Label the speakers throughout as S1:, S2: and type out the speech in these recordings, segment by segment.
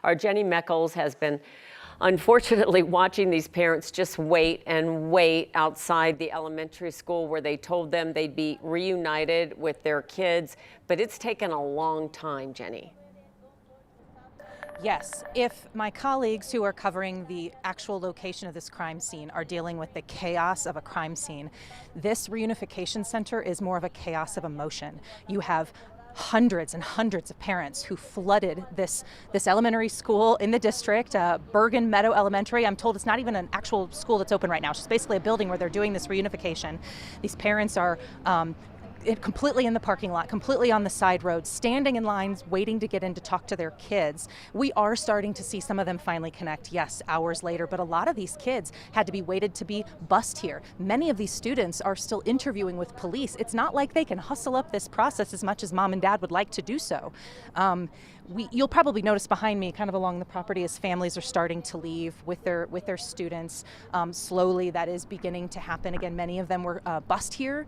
S1: Our Jenny Meckles has been unfortunately watching these parents just wait and wait outside the elementary school where they told them they'd be reunited with their kids, but it's taken a long time, Jenny.
S2: Yes, if my colleagues who are covering the actual location of this crime scene are dealing with the chaos of a crime scene, this reunification center is more of a chaos of emotion. You have hundreds and hundreds of parents who flooded this elementary school in the district, Bergen Meadow Elementary. I'm told it's not even an actual school that's open right now. It's just basically a building where they're doing this reunification. These parents are completely in the parking lot, completely on the side roads, standing in lines, waiting to get in to talk to their kids. We are starting to see some of them finally connect, yes, hours later, but a lot of these kids had to be waited to be bused here. Many of these students are still interviewing with police. It's not like they can hustle up this process as much as mom and dad would like to do so. You'll probably notice behind me, kind of along the property, as families are starting to leave with their students. Slowly, that is beginning to happen. Again, many of them were bused here.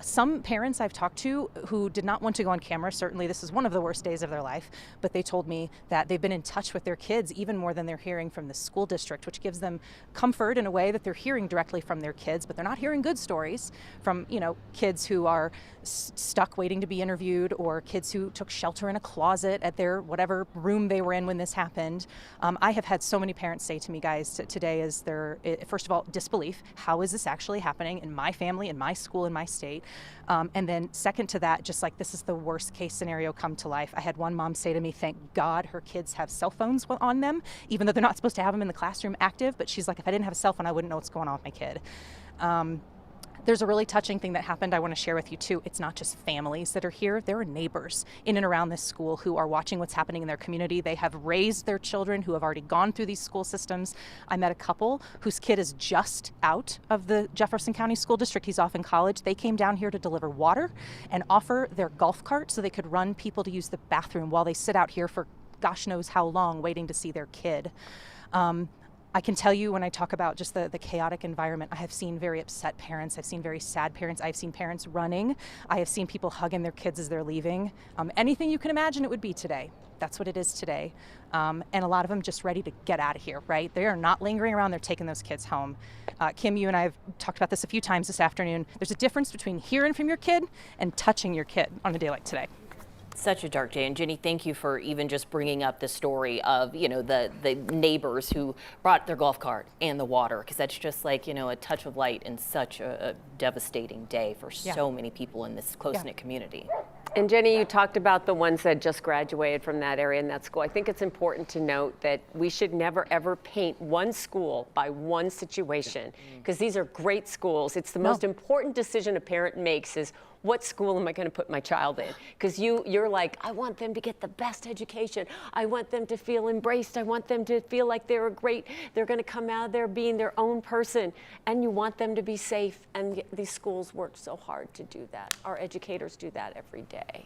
S2: Some parents I've talked to who did not want to go on camera, certainly this is one of the worst days of their life, but they told me that they've been in touch with their kids even more than they're hearing from the school district, which gives them comfort in a way that they're hearing directly from their kids, but they're not hearing good stories from, kids who are stuck waiting to be interviewed, or kids who took shelter in a closet at their whatever room they were in when this happened. I have had so many parents say to me, guys, today is their, first of all, disbelief. How is this actually happening in my family, in my school, in my state? And then second to that, just like, this is the worst case scenario come to life. I had one mom say to me, thank God her kids have cell phones on them, even though they're not supposed to have them in the classroom active. But she's like, if I didn't have a cell phone, I wouldn't know what's going on with my kid. There's a really touching thing that happened I want to share with you too. It's not just families that are here. There are neighbors in and around this school who are watching what's happening in their community. They have raised their children who have already gone through these school systems. I met a couple whose kid is just out of the Jefferson County School District. He's off in college. They came down here to deliver water and offer their golf cart so they could run people to use the bathroom while they sit out here for gosh knows how long waiting to see their kid. I can tell you, when I talk about just the chaotic environment, I have seen very upset parents. I've seen very sad parents. I've seen parents running. I have seen people hugging their kids as they're leaving. Anything you can imagine it would be today. That's what it is today. And a lot of them just ready to get out of here, right? They are not lingering around. They're taking those kids home. Kim, you and I have talked about this a few times this afternoon. There's a difference between hearing from your kid and touching your kid on a day like today.
S3: Such a dark day. And Jenny, thank you for even just bringing up the story of, the neighbors who brought their golf cart and the water, because that's just like, a touch of light in such a devastating day for so many people in this close-knit community.
S1: And Jenny, you talked about the ones that just graduated from that area in that school. I think it's important to note that we should never ever paint one school by one situation, because these are great schools. It's the most important decision a parent makes is, what school am I going to put my child in? Because you're like, I want them to get the best education. I want them to feel embraced. I want them to feel like they're going to come out there being their own person. And you want them to be safe. And these schools work so hard to do that. Our educators do that every day.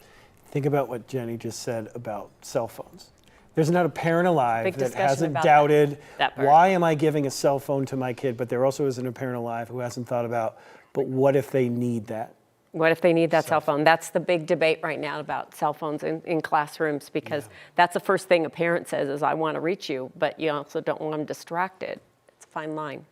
S4: Think about what Jenny just said about cell phones. There's not a parent alive that hasn't doubted, why am I giving a cell phone to my kid? But there also isn't a parent alive who hasn't thought about, but what if they need that?
S1: What if they need that cell phone? That's the big debate right now about cell phones in classrooms, because that's the first thing a parent says is, I want to reach you, but you also don't want them distracted. It's a fine line.